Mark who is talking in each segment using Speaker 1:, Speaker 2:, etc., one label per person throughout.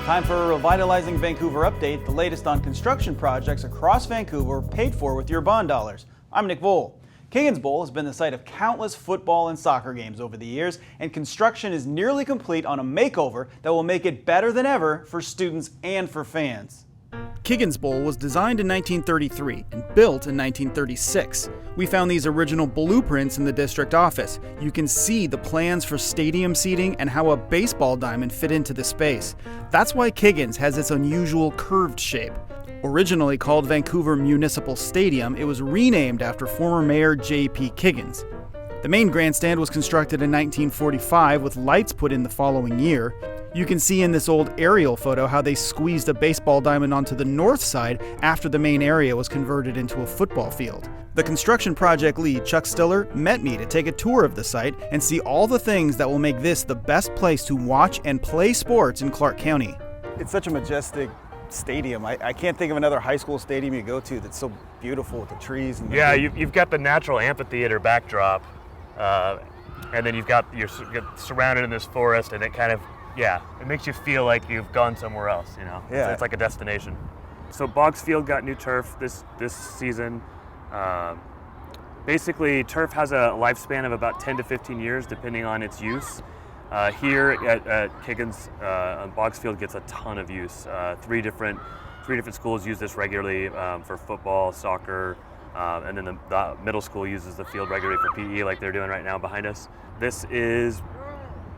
Speaker 1: Time for a Revitalizing Vancouver update, the latest on construction projects across Vancouver paid for with your bond dollars. I'm Nick Voll. Kiggins Bowl has been the site of countless football and soccer games over the years, and construction is nearly complete on a makeover that will make it better than ever for students and for fans. Kiggins Bowl was designed in 1933 and built in 1936. We found these original blueprints in the district office. You can see the plans for stadium seating and how a baseball diamond fit into the space. That's why Kiggins has its unusual curved shape. Originally called Vancouver Municipal Stadium, it was renamed after former Mayor J.P. Kiggins. The main grandstand was constructed in 1945 with lights put in the following year. You can see in this old aerial photo how they squeezed a baseball diamond onto the north side after the main area was converted into a football field. The construction project lead, Chuck Stiller, met me to take a tour of the site and see all the things that will make this the best place to watch and play sports in Clark County. It's such a majestic stadium. I can't think of another high school stadium you go to that's so beautiful with the trees. And
Speaker 2: you've got the natural amphitheater backdrop, and then you're surrounded in this forest, and it kind of, it makes you feel like you've gone somewhere else, you know?
Speaker 1: Yeah.
Speaker 2: It's like a destination. So Boggs Field got new turf this season. Basically, turf has a lifespan of about 10 to 15 years, depending on its use. Here at Kiggins, Boggs Field gets a ton of use. Three different schools use this regularly for football, soccer, and then the middle school uses the field regularly for PE, like they're doing right now behind us. This is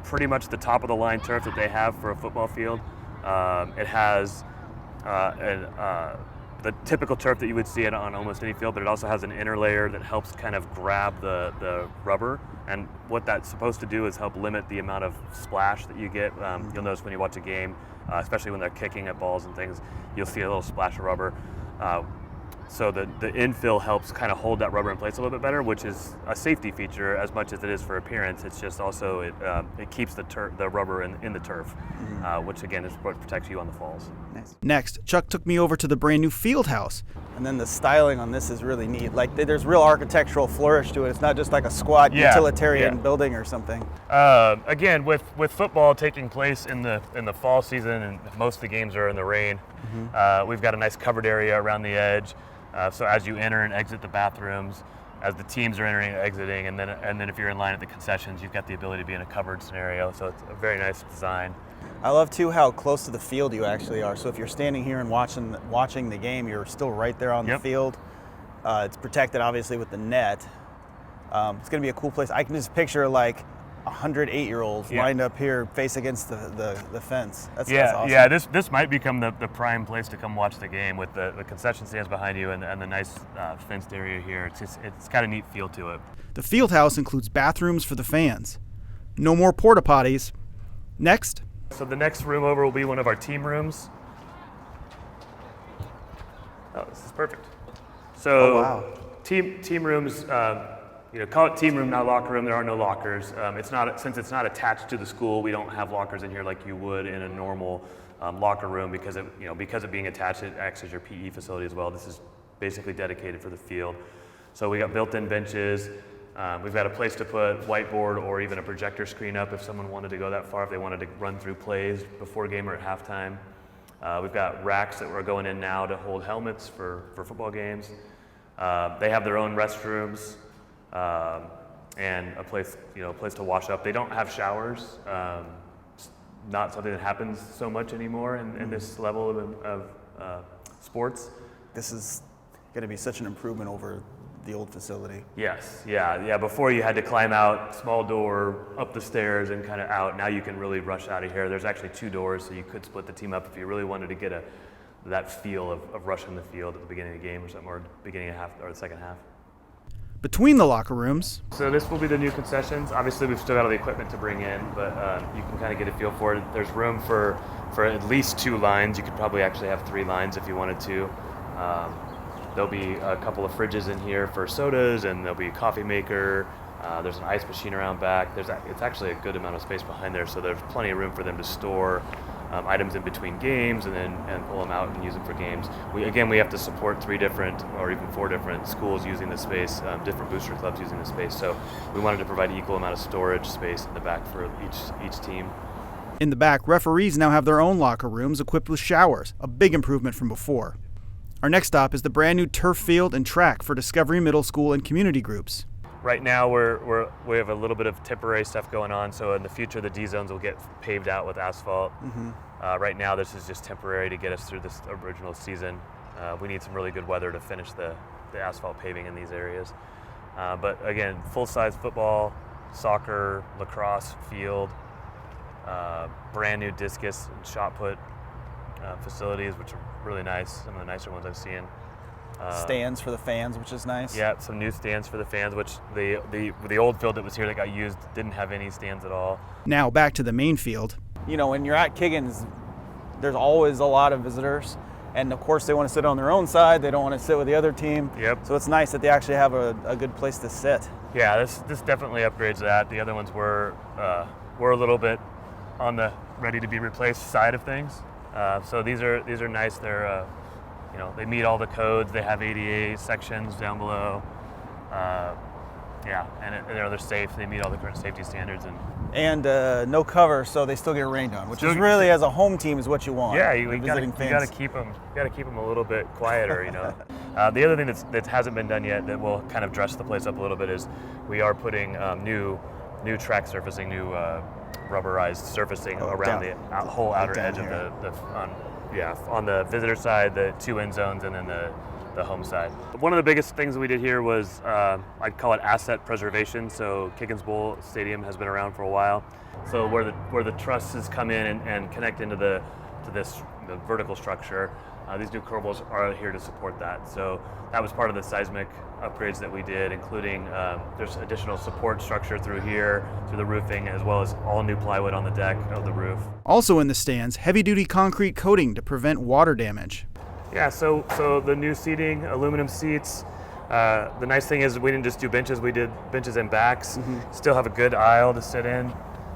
Speaker 2: pretty much the top of the line turf that they have for a football field. It has the typical turf that you would see on almost any field, but it also has an inner layer that helps kind of grab the rubber. And what that's supposed to do is help limit the amount of splash that you get. You'll notice when you watch a game, especially when they're kicking at balls and things, you'll see a little splash of rubber. So the infill helps kind of hold that rubber in place a little bit better, which is a safety feature as much as it is for appearance. It's just also it keeps the rubber in the turf, which again is what protects you on the falls.
Speaker 1: Nice. Next, Chuck took me over to the brand new field house. And then the styling on this is really neat. Like there's real architectural flourish to it. It's not just like a squat utilitarian building or something.
Speaker 2: Again, with football taking place in the fall season, and most of the games are in the rain, we've got a nice covered area around the edge. So as you enter and exit the bathrooms, as the teams are entering and exiting, and then if you're in line at the concessions, you've got the ability to be in a covered scenario. So it's a very nice design.
Speaker 1: I love too how close to the field you actually are. So if you're standing here and watching the game, you're still right there on the field. It's protected obviously with the net. It's going to be a cool place. I can just picture like 100 8-year-olds lined up here face against the fence. That's awesome.
Speaker 2: Yeah, this might become the prime place to come watch the game with the concession stands behind you and the nice fenced area here. It's got a neat feel to it.
Speaker 1: The field house includes bathrooms for the fans. No more porta potties. Next.
Speaker 2: So the next room over will be one of our team rooms. Oh, this is perfect. So team rooms, call it team room, not locker room. There are no lockers. Since it's not attached to the school, we don't have lockers in here like you would in a normal locker room because of being attached, it acts as your PE facility as well. This is basically dedicated for the field. So we got built-in benches. We've got a place to put whiteboard or even a projector screen up if someone wanted to go that far, if they wanted to run through plays before game or at halftime. We've got racks that we're going in now to hold helmets for football games. They have their own restrooms and a place to wash up. They don't have showers. Not something that happens so much anymore in this level of sports.
Speaker 1: This is going to be such an improvement over the old facility.
Speaker 2: Yes, yeah. Before you had to climb out, small door, up the stairs and kind of out. Now you can really rush out of here. There's actually 2 doors, so you could split the team up if you really wanted to get that feel of rushing the field at the beginning of the game or something, or beginning of half or the second half.
Speaker 1: Between the locker rooms.
Speaker 2: So this will be the new concessions. Obviously, we've still got all the equipment to bring in, but you can kind of get a feel for it. There's room for at least 2 lines. You could probably actually have 3 lines if you wanted to. There'll be a couple of fridges in here for sodas, and there'll be a coffee maker. There's an ice machine around back. It's actually a good amount of space behind there, so there's plenty of room for them to store items in between games and pull them out and use them for games. We have to support 3 different or even 4 different schools using the space, different booster clubs using the space. So we wanted to provide equal amount of storage space in the back for each team.
Speaker 1: In the back, referees now have their own locker rooms equipped with showers, a big improvement from before. Our next stop is the brand new turf field and track for Discovery Middle School and community groups.
Speaker 2: Right now we have a little bit of temporary stuff going on, so in the future the D zones will get paved out with asphalt. Right now this is just temporary to get us through this original season. We need some really good weather to finish the asphalt paving in these areas. But again, full-size football, soccer, lacrosse field, brand new discus and shot put facilities, which are really nice, some of the nicer ones I've seen.
Speaker 1: Stands for the fans, which is nice.
Speaker 2: Yeah, some new stands for the fans, which the old field that was here that got used didn't have any stands at all.
Speaker 1: Now back to the main field. You know, when you're at Kiggins, there's always a lot of visitors. And of course they want to sit on their own side. They don't want to sit with the other team.
Speaker 2: Yep.
Speaker 1: So it's nice that they actually have a good place to sit.
Speaker 2: Yeah, this definitely upgrades that. The other ones were a little bit on the ready to be replaced side of things. So these are nice. They're you know, they meet all the codes. They have ADA sections down below. Yeah, and they're safe. They meet all the current safety standards
Speaker 1: and no cover, so they still get rained on, which is really, as a home team, is what you want.
Speaker 2: Yeah, you got to keep them a little bit quieter, you know. The other thing that hasn't been done yet that will kind of dress the place up a little bit is we are putting new track surfacing, new rubberized surfacing around the whole outer edge of on the visitor side, the 2 end zones, and then the home side. One of the biggest things that we did here was, I'd call it asset preservation. So Kiggins Bowl Stadium has been around for a while. So where the trusses come in and connect into the vertical structure, these new corbels are here to support that. So that was part of the seismic upgrades that we did, including there's additional support structure through here, through the roofing, as well as all new plywood on the deck of the roof.
Speaker 1: Also in the stands, heavy-duty concrete coating to prevent water damage.
Speaker 2: Yeah, so the new seating, aluminum seats. The nice thing is we didn't just do benches, we did benches and backs. Still have a good aisle to sit in,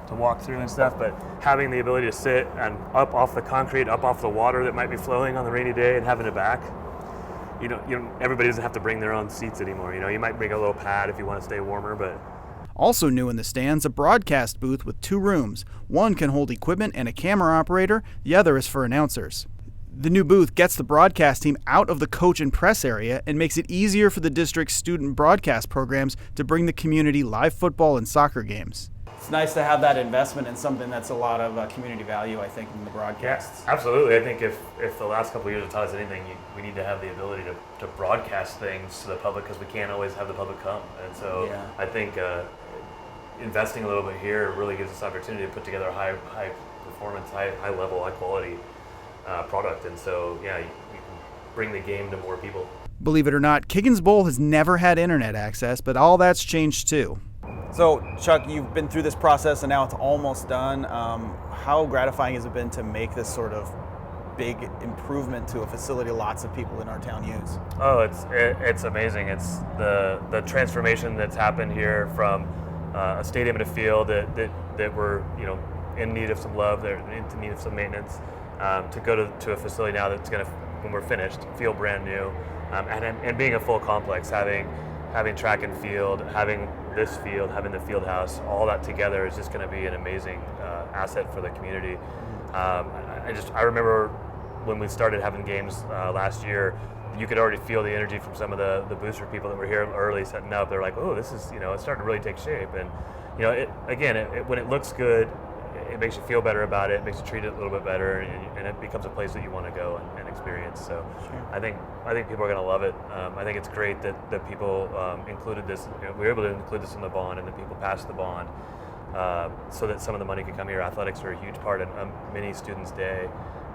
Speaker 2: to walk through and stuff, but having the ability to sit and up off the concrete, up off the water that might be flowing on the rainy day, and having it back. You know, everybody doesn't have to bring their own seats anymore. You know, you might bring a little pad if you want to stay warmer, but.
Speaker 1: Also new in the stands, a broadcast booth with 2 rooms. One can hold equipment and a camera operator, the other is for announcers. The new booth gets the broadcast team out of the coach and press area and makes it easier for the district's student broadcast programs to bring the community live football and soccer games. It's nice to have that investment in something that's a lot of community value, I think, in the broadcasts.
Speaker 2: Yeah, absolutely. I think if the last couple of years have taught us anything, we need to have the ability to broadcast things to the public, because we can't always have the public come. And so I think investing a little bit here really gives us the opportunity to put together a high performance, high level, high quality product. And so, yeah, you can bring the game to more people.
Speaker 1: Believe it or not, Kiggins Bowl has never had internet access, but all that's changed too. So, Chuck, you've been through this process and now it's almost done. How gratifying has it been to make this sort of big improvement to a facility lots of people in our town use? Oh,
Speaker 2: it's amazing. It's the transformation that's happened here from a stadium and a field that were, you know, in need of some love, they're in need of some maintenance, to go to a facility now that's going to, when we're finished, feel brand new, and being a full complex, having track and field, having this field, having the field house, all that together is just going to be an amazing asset for the community. I remember when we started having games last year, you could already feel the energy from some of the booster people that were here early setting up. They're like, oh, this is, you know, it's starting to really take shape. And, you know, when it looks good, it makes you feel better about it, makes you treat it a little bit better, and it becomes a place that you want to go and experience. So I think people are going to love it. I think it's great that people included this. You know, we were able to include this in the bond, and that people passed the bond, so that some of the money could come here. Athletics are a huge part of many students' day.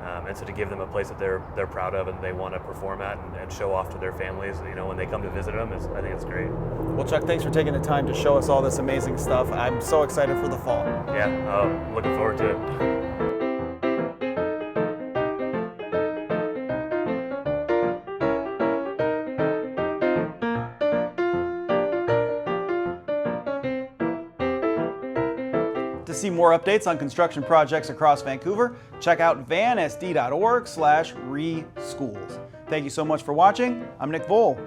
Speaker 2: And so to give them a place that they're proud of and they want to perform at and show off to their families, you know, when they come to visit them, I think it's great.
Speaker 1: Well, Chuck, thanks for taking the time to show us all this amazing stuff. I'm so excited for the fall.
Speaker 2: Yeah, looking forward to it.
Speaker 1: To see more updates on construction projects across Vancouver, check out vansd.org/reschools. Thank you so much for watching. I'm Nick Voll.